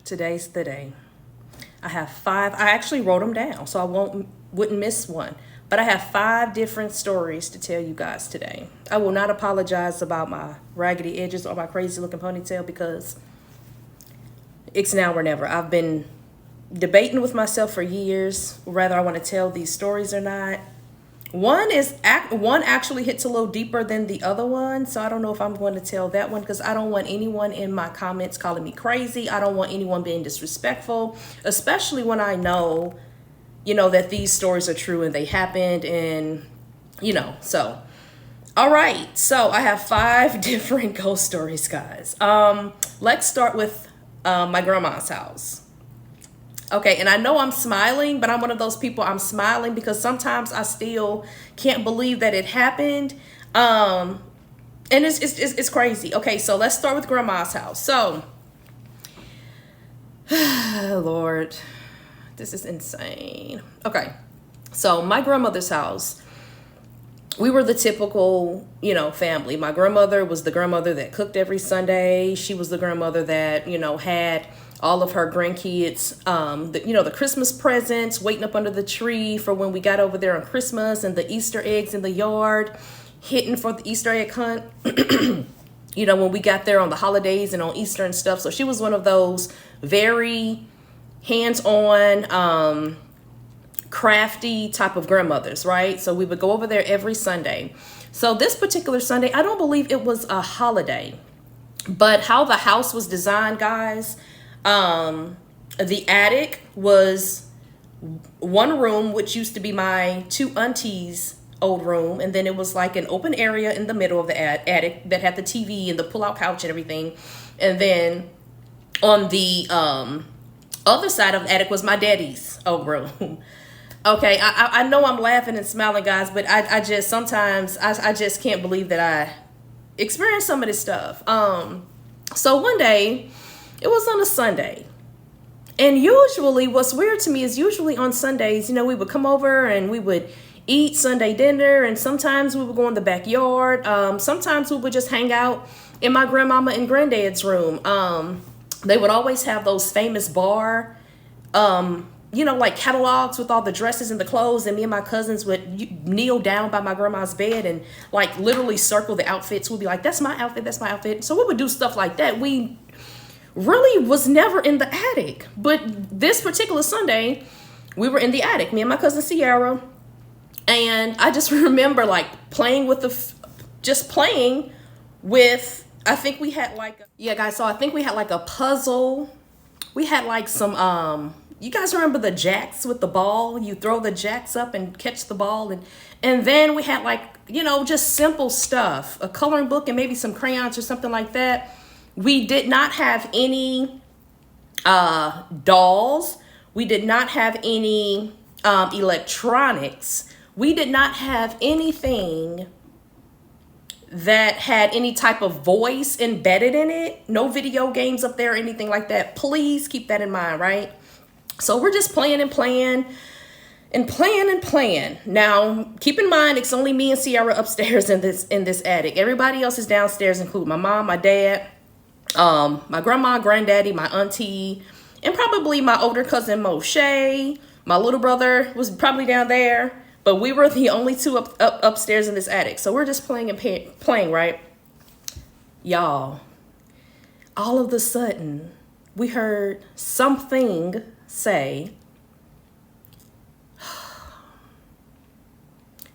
Today's the day. I have five. I actually wrote them down so I wouldn't miss one. But I have five different stories to tell you guys today. I will not apologize about my raggedy edges or my crazy looking ponytail because it's now or never. I've been debating with myself for years whether I want to tell these stories or not. One actually hits a little deeper than the other one, so I don't know if I'm going to tell that one because I don't want anyone in my comments calling me crazy. I don't want anyone being disrespectful, especially when I know, that these stories are true and they happened, and so. All right, so I have five different ghost stories, guys. Let's start with my grandma's house. Okay, and I know I'm smiling, but I'm one of those people, I'm smiling because sometimes I still can't believe that it happened. And it's crazy. Okay, so let's start with grandma's house. So, Lord, this is insane. Okay, so my grandmother's house, we were the typical, family. My grandmother was the grandmother that cooked every Sunday. She was the grandmother that, had all of her grandkids, the Christmas presents waiting up under the tree for when we got over there on Christmas, and the Easter eggs in the yard, hitting for the Easter egg hunt, when we got there on the holidays and on Easter and stuff. So she was one of those very hands-on, crafty type of grandmothers, right? So we would go over there every Sunday. So this particular Sunday, I don't believe it was a holiday, but how the house was designed, guys, the attic was one room, which used to be my two aunties' old room. And then it was like an open area in the middle of the attic that had the TV and the pull-out couch and everything. And then on the other side of the attic was my daddy's old room. Okay, I know I'm laughing and smiling, guys, but I just sometimes I just can't believe that I experienced some of this stuff. So one day, it was on a Sunday. And usually what's weird to me is usually on Sundays, we would come over and we would eat Sunday dinner, and sometimes we would go in the backyard. Sometimes we would just hang out in my grandmama and granddad's room. They would always have those famous bar, like catalogs with all the dresses and the clothes, and me and my cousins would kneel down by my grandma's bed and like literally circle the outfits. We'd be like, that's my outfit, that's my outfit. So we would do stuff like that. We really was never in the attic, but this particular Sunday we were in the attic, me and my cousin Sierra, and I just remember like playing with I think we had like guys, so I think we had like a puzzle. We had like some you guys remember the jacks with the ball? You throw the jacks up and catch the ball, and then we had like, just simple stuff, a coloring book and maybe some crayons or something like that. We did not have any dolls. We did not have any electronics. We did not have anything that had any type of voice embedded in it. No video games up there or anything like that. Please keep that in mind, right? So we're just playing and playing and playing and playing. Now, keep in mind, it's only me and Sierra upstairs in this attic. Everybody else is downstairs, including my mom, my dad, my grandma, granddaddy, my auntie, and probably my older cousin Moshe. My little brother was probably down there, but we were the only two upstairs in this attic. So we're just playing and playing, right? Y'all, all of a sudden, we heard something say,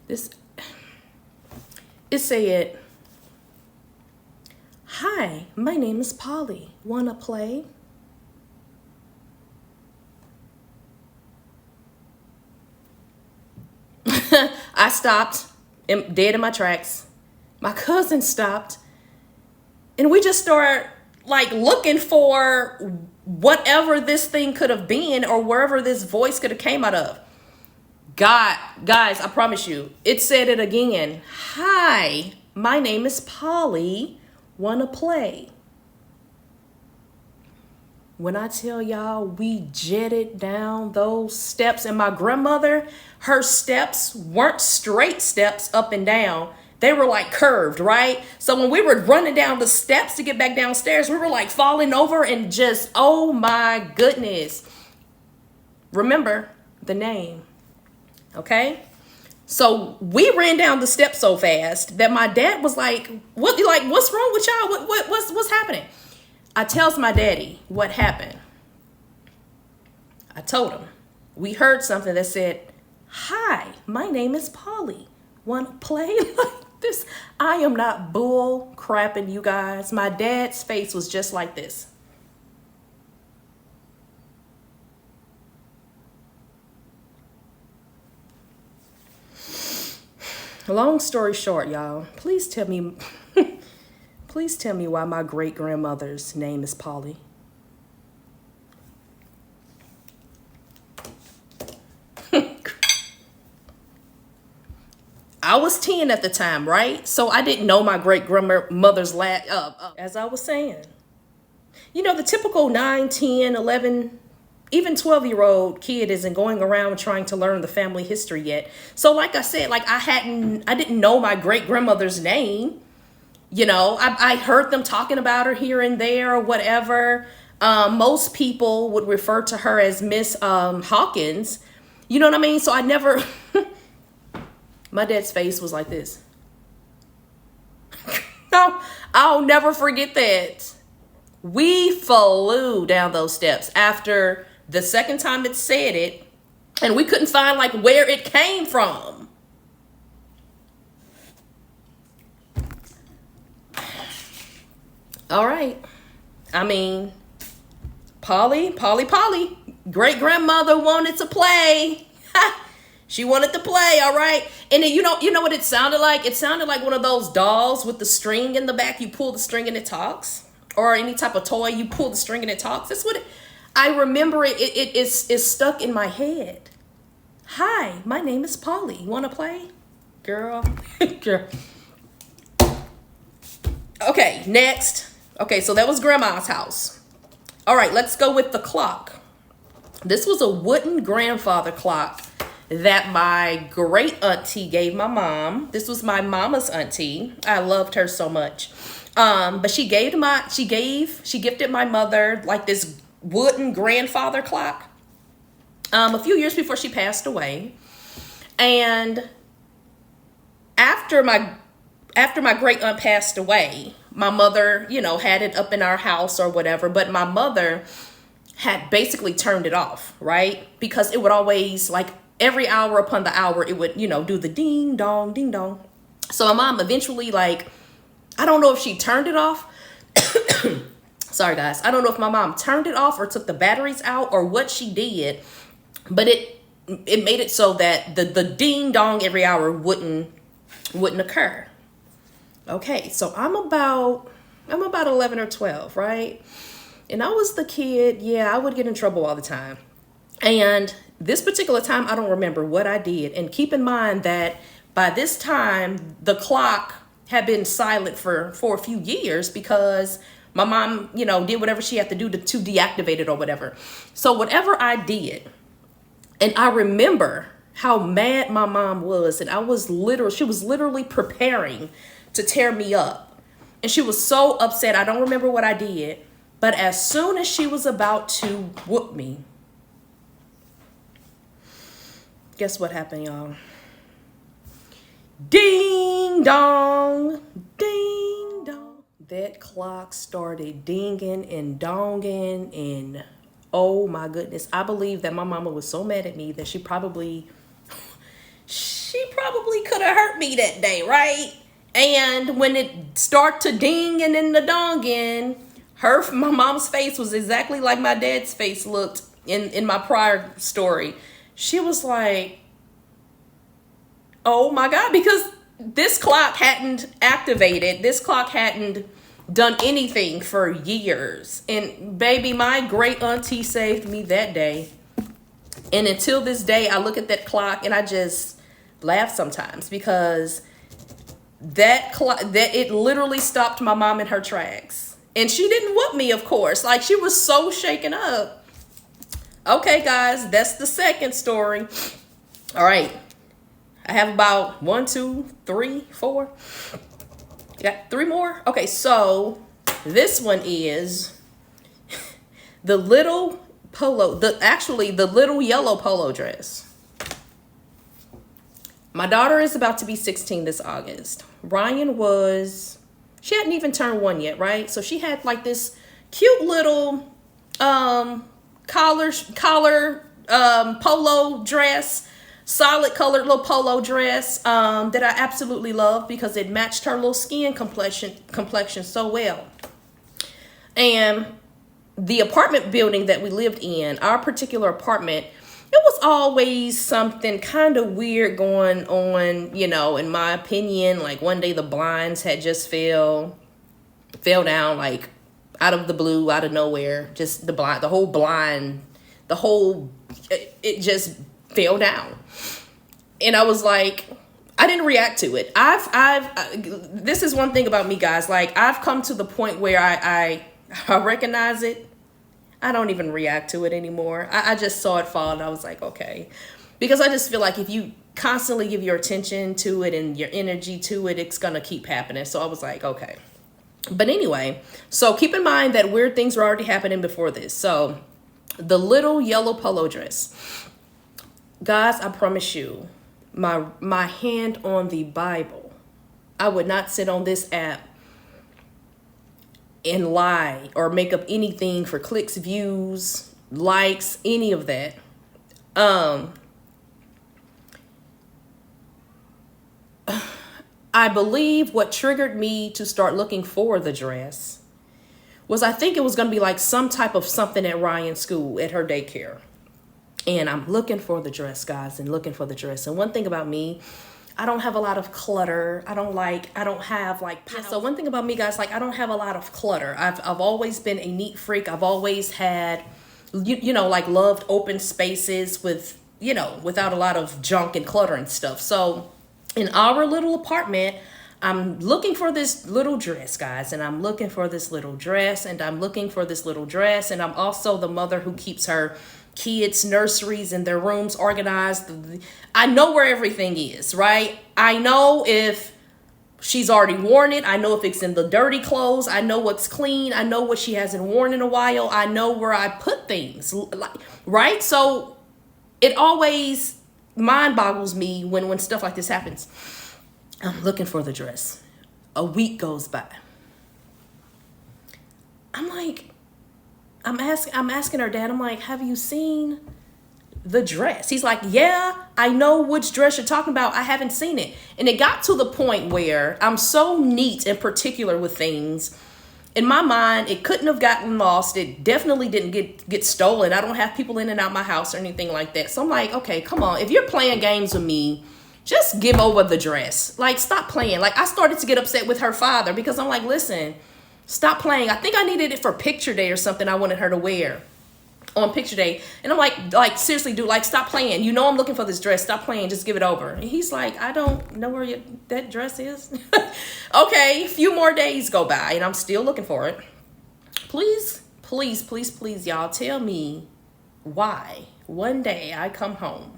it said, "Hi, my name is Polly. Wanna play?" I stopped, dead in my tracks. My cousin stopped, and we just started like looking for whatever this thing could have been or wherever this voice could have came out of. Guys, I promise you, it said it again. "Hi, my name is Polly. Wanna play?" When I tell y'all, we jetted down those steps, and my grandmother, her steps weren't straight steps up and down. they were like curved, right? So when we were running down the steps to get back downstairs, we were like falling over and just, oh my goodness. Remember the name, okay? So we ran down the steps so fast that my dad was like, what's wrong with y'all? What's happening? I tells my daddy what happened. I told him, we heard something that said, "Hi, my name is Polly. Want to play?" Like this. I am not bull crapping, you guys. My dad's face was just like this. Long story short, y'all, please tell me why my great grandmother's name is Polly. I was 10 at the time, right? So I didn't know my great grandmother's last, as I was saying. You know, the typical 9, 10, 11, even 12-year-old kid isn't going around trying to learn the family history yet. So like I said, like I didn't know my great grandmother's name. You know, I heard them talking about her here and there or whatever. Most people would refer to her as Miss Hawkins. You know what I mean? So I never, my dad's face was like this. No, I'll never forget that. We flew down those steps after the second time it said it, and we couldn't find like where it came from. All right. I mean, Polly, great grandmother wanted to play. She wanted to play, all right? And then you know what it sounded like? It sounded like one of those dolls with the string in the back. You pull the string and it talks. Or any type of toy, you pull the string and it talks. That's what I remember. It's stuck in my head. Hi, my name is Polly. You want to play? Girl. Girl. Okay, next. Okay, so that was grandma's house. All right, let's go with the clock. This was a wooden grandfather clock that my great auntie gave my mom. This was my mama's auntie. I loved her so much. But she gifted my mother like this wooden grandfather clock. A few years before she passed away. And after my great aunt passed away, my mother, you know, had it up in our house or whatever, but my mother had basically turned it off, right? Because it would always, like, every hour upon the hour, it would, you know, do the ding dong, ding dong. So my mom eventually, like, I don't know if she turned it off. Sorry, guys. I don't know if my mom turned it off or took the batteries out or what she did, but it made it so that the ding dong every hour wouldn't occur. Okay, so I'm about 11 or 12, right? And I was the kid, yeah, I would get in trouble all the time. And this particular time, I don't remember what I did. And keep in mind that by this time, the clock had been silent for a few years because my mom, you know, did whatever she had to do to deactivate it or whatever. So whatever I did, and I remember how mad my mom was, and she was literally preparing to tear me up. And she was so upset. I don't remember what I did, but as soon as she was about to whoop me, guess what happened, y'all? Ding dong, ding dong. That clock started dinging and donging, and oh my goodness, I believe that my mama was so mad at me that she probably could have hurt me that day, right? And when it started to ding and then the donging, my mom's face was exactly like my dad's face looked in my prior story. She was like, oh my God, because this clock hadn't activated. This clock hadn't done anything for years. And baby, my great auntie saved me that day. And until this day, I look at that clock and I just laugh sometimes because that it literally stopped my mom in her tracks. And she didn't whoop me, of course. Like, she was so shaken up. Okay, guys, that's the second story. All right. I have about 1, 2, 3, 4. You got 3 more? Okay, so this one is the little polo, the little yellow polo dress. My daughter is about to be 16 this August. Ryan she hadn't even turned 1 yet, right? So she had like this cute little collar polo dress, solid colored little polo dress that I absolutely love because it matched her little skin complexion so well. And the apartment building that we lived in, our particular apartment, it was always something kind of weird going on, you know, in my opinion. Like one day the blinds had just fell down, like out of the blue, out of nowhere. Just it just fell down. And I was like, I didn't react to it. This is one thing about me, guys. Like I've come to the point where I recognize it. I don't even react to it anymore. I just saw it fall and I was like, okay. Because I just feel like if you constantly give your attention to it and your energy to it, it's going to keep happening. So I was like, okay. But anyway, so keep in mind that weird things were already happening before this. So the little yellow polo dress. Guys, I promise you, my hand on the Bible, I would not sit on this app and lie or make up anything for clicks, views, likes, any of that. I believe what triggered me to start looking for the dress was I think it was going to be like some type of something at Ryan's school, at her daycare. And I'm looking for the dress, guys, and looking for the dress. And one thing about me, I don't have a lot of clutter. I don't have like, so one thing about me, guys, like I don't have a lot of clutter. I've always been a neat freak. I've always had, like loved open spaces with, without a lot of junk and clutter and stuff. So in our little apartment, I'm looking for this little dress, guys, and I'm looking for this little dress, and I'm looking for this little dress, and I'm also the mother who keeps her kids' nurseries and their rooms organized. I know where everything is, right? I know if she's already worn it. I know if it's in the dirty clothes. I know what's clean. I know what she hasn't worn in a while. I know where I put things, right? So it always mind boggles me when stuff like this happens. I'm looking for the dress. A week goes by. I'm asking her dad, I'm like, have you seen the dress? He's like, yeah, I know which dress you're talking about. I haven't seen it. And it got to the point where I'm so neat and particular with things. In my mind, it couldn't have gotten lost. It definitely didn't get stolen. I don't have people in and out my house or anything like that. So I'm like, okay, come on. If you're playing games with me, just give over the dress. Like, stop playing. Like, I started to get upset with her father because I'm like, listen, stop playing. I think I needed it for picture day or something I wanted her to wear on picture day. And I'm like, seriously, dude, like, stop playing. You know I'm looking for this dress. Stop playing. Just give it over. And he's like, I don't know where that dress is. Okay, a few more days go by and I'm still looking for it. Please, please, please, please, y'all, tell me why one day I come home.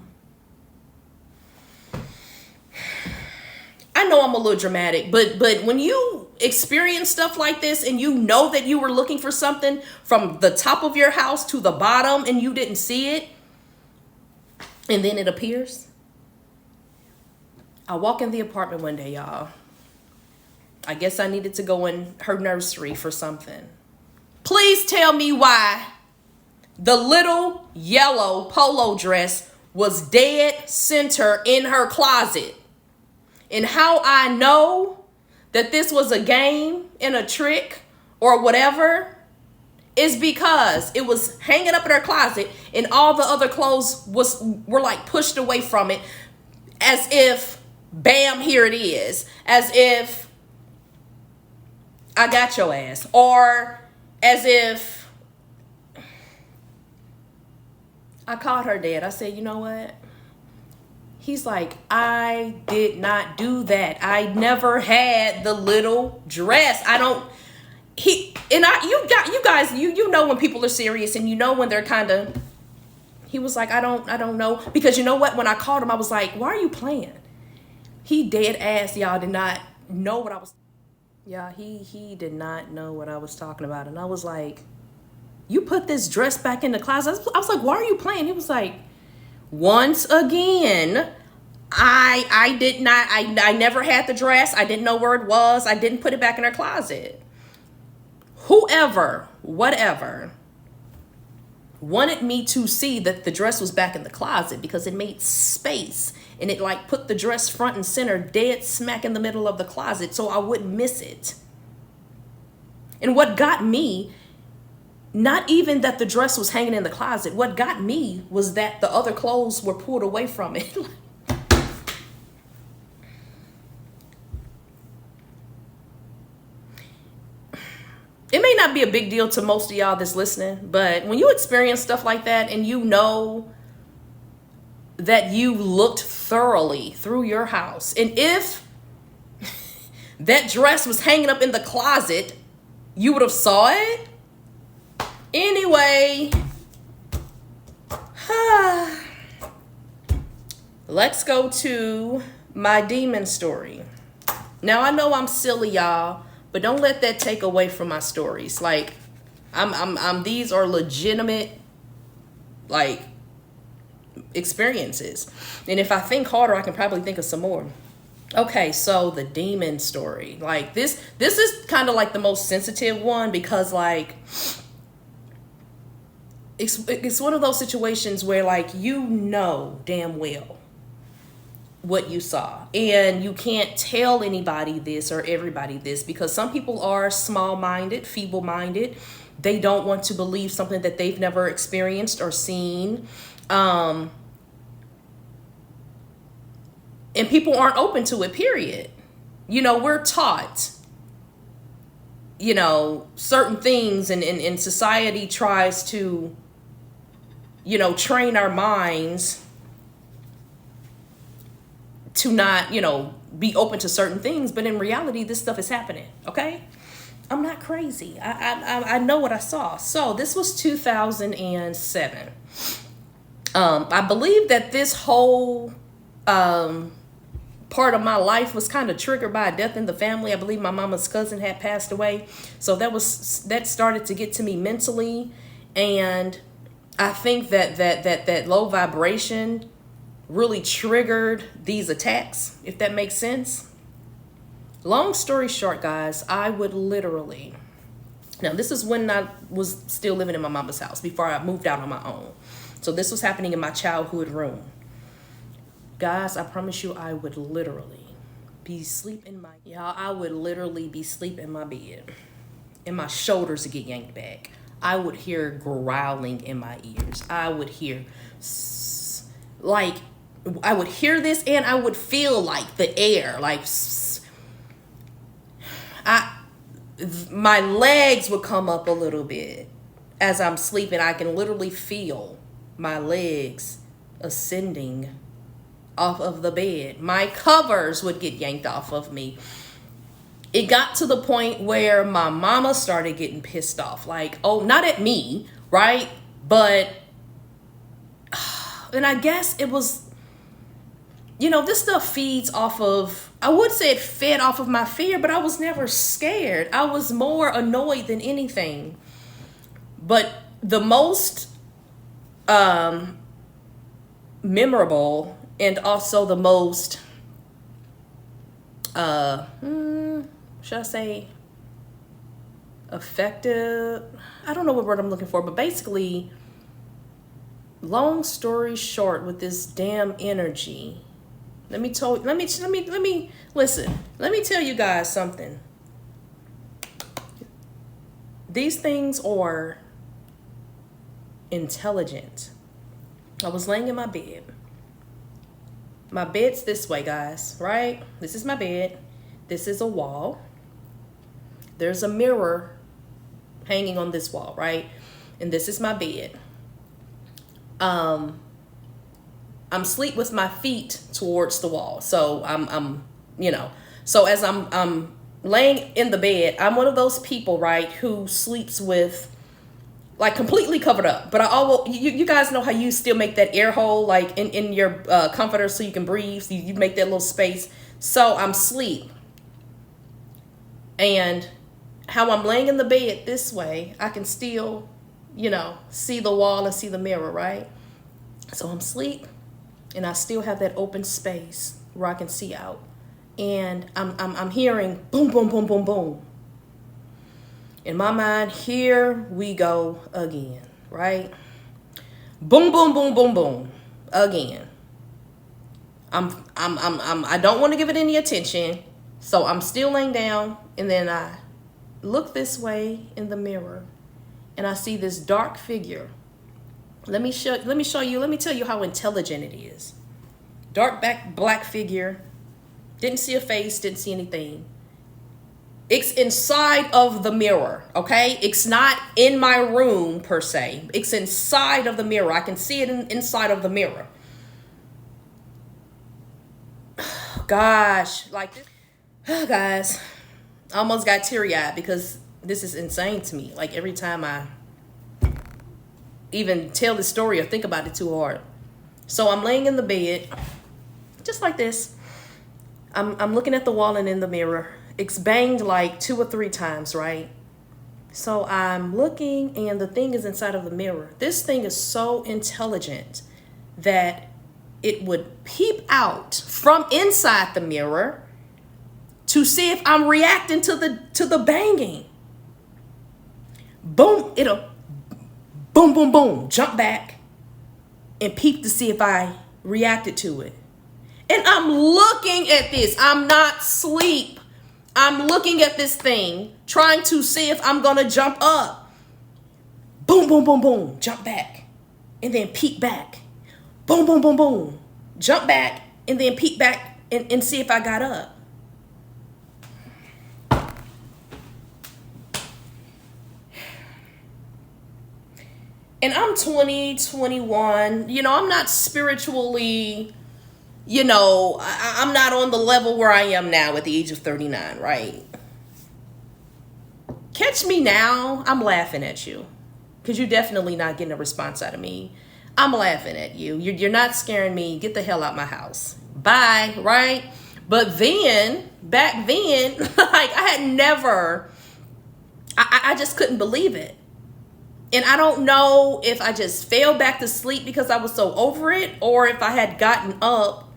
I know I'm a little dramatic, but when you experience stuff like this and you know that you were looking for something from the top of your house to the bottom and you didn't see it, and then it appears. I walk in the apartment one day, y'all. I guess I needed to go in her nursery for something. Please tell me why the little yellow polo dress was dead center in her closet. And how I know that this was a game and a trick or whatever is because it was hanging up in her closet and all the other clothes were like pushed away from it, as if, bam, here it is, as if I got your ass, or as if I called her dad. I said, you know what? He's like, I did not do that. I never had the little dress. You guys, you know when people are serious and you know when they're kind of, he was like, I don't know. Because you know what? When I called him, I was like, why are you playing? He dead ass, y'all, did not know what I was. Yeah, he did not know what I was talking about. And I was like, you put this dress back in the closet. I was like, why are you playing? He was like, once again, I did not, I never had the dress. I didn't know where it was. I didn't put it back in her closet. Whoever, whatever, wanted me to see that the dress was back in the closet because it made space and it like put the dress front and center dead smack in the middle of the closet so I wouldn't miss it. And what got me, not even that the dress was hanging in the closet, what got me was that the other clothes were pulled away from it. It may not be a big deal to most of y'all that's listening, but when you experience stuff like that and you know that you looked thoroughly through your house, and if that dress was hanging up in the closet, you would have saw it. Anyway, let's go to my demon story. Now, I know I'm silly, y'all, but don't let that take away from my stories. Like, these are legitimate, like, experiences. And if I think harder, I can probably think of some more. Okay, so the demon story. Like, this is kind of like the most sensitive one because, like, it's one of those situations where, like, you know damn well what you saw, and you can't tell anybody this or everybody this because some people are small-minded, feeble-minded. They don't want to believe something that they've never experienced or seen, and people aren't open to it, period. You know, we're taught, you know, certain things, and society tries to, you know, train our minds to not, you know, be open to certain things. But in reality, this stuff is happening, okay? I'm not crazy. I know what I saw. So this was 2007. I believe that this whole part of my life was kind of triggered by a death in the family. I believe my mama's cousin had passed away. So that started to get to me mentally. And I think that low vibration really triggered these attacks, if that makes sense. Long story short, guys, I would literally, now this is when I was still living in my mama's house before I moved out on my own. So this was happening in my childhood room. Guys, I promise you, I would literally be sleep in my, I would literally be sleep in my bed and my shoulders would get yanked back. I would hear growling in my ears. I would hear like, I would hear this and I would feel like the air, like my legs would come up a little bit as I'm sleeping. I can literally feel my legs ascending off of the bed. My covers would get yanked off of me. It got to the point where my mama started getting pissed off. Like, oh, not at me, right? But, and I guess it was, you know, this stuff feeds off of, I would say it fed off of my fear, but I was never scared. I was more annoyed than anything. But the most memorable and also the most, should I say, effective? I don't know what word I'm looking for, but basically, long story short, with this damn energy, let me tell you guys something. These things are intelligent. I was laying in my bed. My bed's this way, guys, right? This is my bed. This is a wall. There's a mirror hanging on this wall, right? And this is my bed. I'm asleep with my feet towards the wall. So I'm you know, so as I'm laying in the bed, I'm one of those people, right, who sleeps with, like, completely covered up. But I always, you guys know how you still make that air hole, like, in your comforter so you can breathe. So you make that little space. So I'm asleep, and how I'm laying in the bed this way, I can still, see the wall and see the mirror, right? So I'm asleep, and I still have that open space where I can see out. And I'm hearing boom, boom, boom, boom, boom. In my mind, here we go again, right? Boom, boom, boom, boom, boom, again. I don't want to give it any attention, so I'm still laying down, and then I look this way in the mirror, and I see this dark figure. Let me tell you how intelligent it is. Dark black figure. Didn't see a face, didn't see anything. It's inside of the mirror, okay? It's not in my room per se. It's inside of the mirror. I can see it inside of the mirror. Gosh, like this. Oh, guys, I almost got teary-eyed because this is insane to me. Like every time I even tell the story or think about it too hard. So I'm laying in the bed, just like this. I'm looking at the wall and in the mirror. It's banged like 2 or 3 times, right? So I'm looking, and the thing is inside of the mirror. This thing is so intelligent that it would peep out from inside the mirror to see if I'm reacting to the banging. Boom, it'll boom, boom, boom, jump back and peep to see if I reacted to it. And I'm looking at this. I'm not asleep. I'm looking at this thing, trying to see if I'm going to jump up. Boom, boom, boom, boom, jump back. And then peek back. Boom, boom, boom, boom, jump back. And then peek back and see if I got up. And I'm 20, 21. I'm not spiritually, I'm not on the level where I am now at the age of 39, right? Catch me now, I'm laughing at you. Because you're definitely not getting a response out of me. I'm laughing at you. You're not scaring me. Get the hell out my house. Bye, right? But then, back then, like I had never, I just couldn't believe it. And I don't know if I just fell back to sleep because I was so over it, or if I had gotten up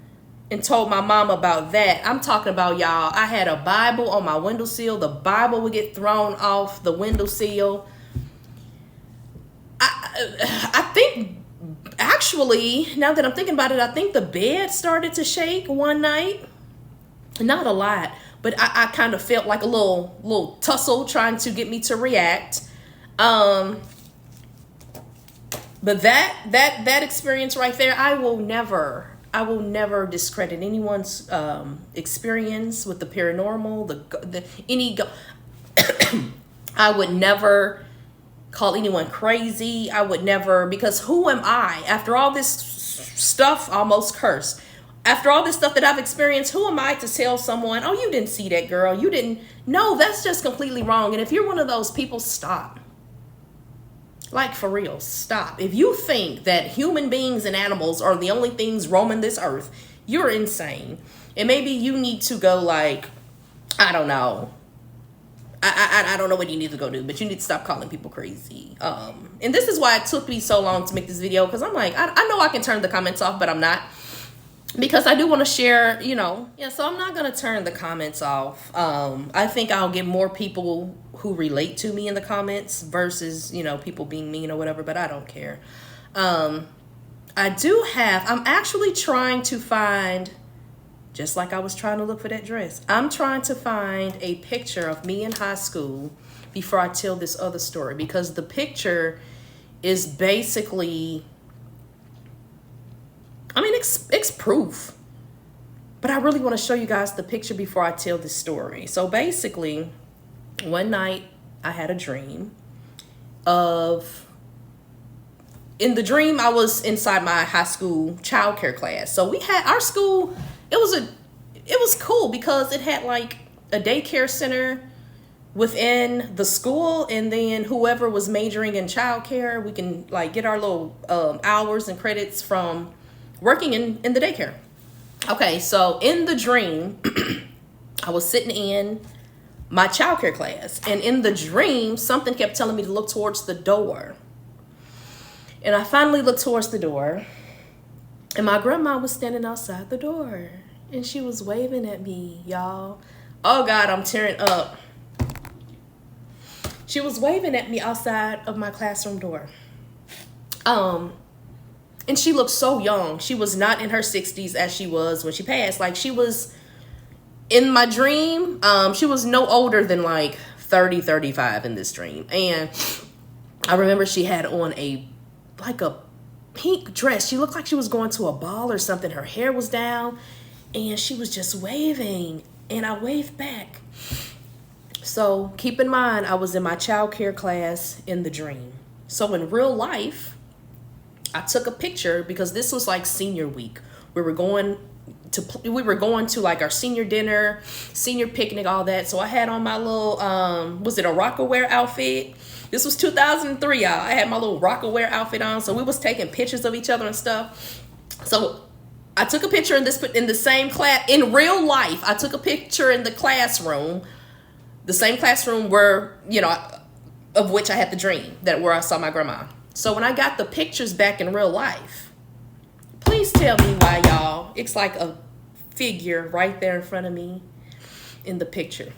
and told my mom about that. I'm talking about, y'all, I had a Bible on my windowsill. The Bible would get thrown off the windowsill. I think, actually, now that I'm thinking about it, I think the bed started to shake one night. Not a lot, but I kind of felt like a little tussle trying to get me to react. But that experience right there, I will never discredit anyone's experience with the paranormal, I would never call anyone crazy. I would never, because who am I? After all this stuff, almost cursed. After all this stuff that I've experienced, who am I to tell someone, oh, you didn't see that, girl. You didn't. No, that's just completely wrong. And if you're one of those people, stop. Like, for real, stop. If you think that human beings and animals are the only things roaming this earth, you're insane. And maybe you need to go, like, I don't know. I don't know what you need to go do, but you need to stop calling people crazy. And this is why it took me so long to make this video, because I'm like, I know I can turn the comments off, but I'm not. Because I do want to share, Yeah, so I'm not going to turn the comments off. I think I'll get more people who relate to me in the comments versus, people being mean or whatever, but I don't care. I'm actually trying to find, just like I was trying to look for that dress, I'm trying to find a picture of me in high school before I tell this other story, because the picture is basically, it's proof. But I really want to show you guys the picture before I tell this story. So basically, one night I had a dream in the dream I was inside my high school childcare class. So we had our school, it was cool because it had like a daycare center within the school, and then whoever was majoring in childcare, we can like get our little hours and credits from working in the daycare. Okay, so in the dream, I was sitting in my childcare class, and in the dream, something kept telling me to look towards the door. And I finally looked towards the door, and my grandma was standing outside the door, and she was waving at me, y'all. Oh God, I'm tearing up. She was waving at me outside of my classroom door. And she looked so young. She was not in her 60s as she was when she passed. Like, she was, in my dream, she was no older than like 30, 35 in this dream. And I remember she had on a pink dress. She looked like she was going to a ball or something. Her hair was down, and she was just waving, and I waved back. So keep in mind, I was in my child care class in the dream. So in real life, I took a picture because this was like senior week. We were going to like our senior dinner, senior picnic, all that. So I had on my little, was it a Rockaware outfit? This was 2003, y'all. I had my little Rockaware outfit on. So we was taking pictures of each other and stuff. So I took a picture in the same class, in real life. I took a picture in the classroom, the same classroom where, of which I had the dream, where I saw my grandma. So when I got the pictures back in real life, please tell me why, y'all. It's like a figure right there in front of me in the picture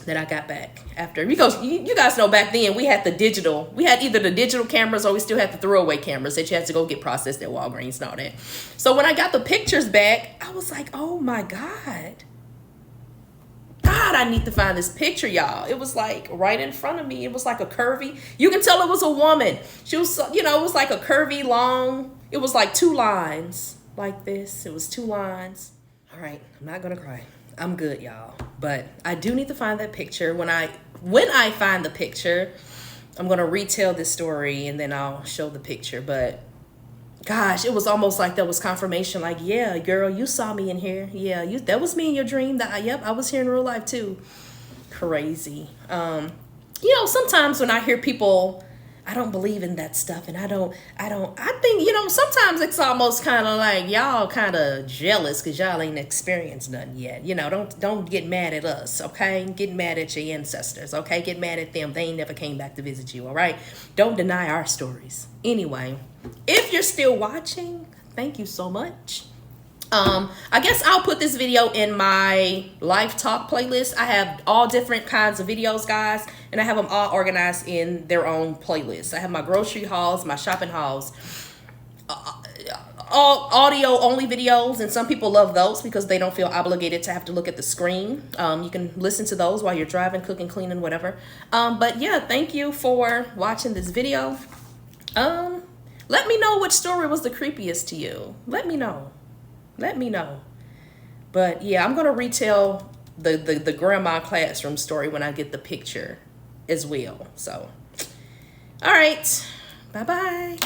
that I got back after. Because you guys know back then we had either the digital cameras or we still had the throwaway cameras that you had to go get processed at Walgreens and all that. So when I got the pictures back, I was like, oh my God. God, I need to find this picture, y'all. It was like right in front of me. It was like a curvy. You can tell it was a woman. She was, it was like a curvy, long. It was like 2 lines like this. It was 2 lines. All right, I'm not gonna cry. I'm good, y'all. But I do need to find that picture. When I find the picture, I'm gonna retell this story and then I'll show the picture. But gosh, it was almost like that was confirmation. Like, yeah, girl, you saw me in here. Yeah, that was me in your dream. Yep, I was here in real life too. Crazy. Sometimes when I hear people, I don't believe in that stuff, and I think, sometimes it's almost kind of like y'all kind of jealous because y'all ain't experienced nothing yet. Don't get mad at us, okay? Get mad at your ancestors, okay? Get mad at them. They ain't never came back to visit you, all right? Don't deny our stories. Anyway, if you're still watching, thank you so much. I guess I'll put this video in my live talk playlist. I have all different kinds of videos, guys, and I have them all organized in their own playlists. I have my grocery hauls, my shopping hauls, all audio only videos, and some people love those because they don't feel obligated to have to look at the screen. You can listen to those while you're driving, cooking, cleaning, whatever. But yeah, thank you for watching this video. Let me know which story was the creepiest to you. Let me know. But yeah, I'm gonna retell the grandma classroom story when I get the picture as well. So all right, bye-bye.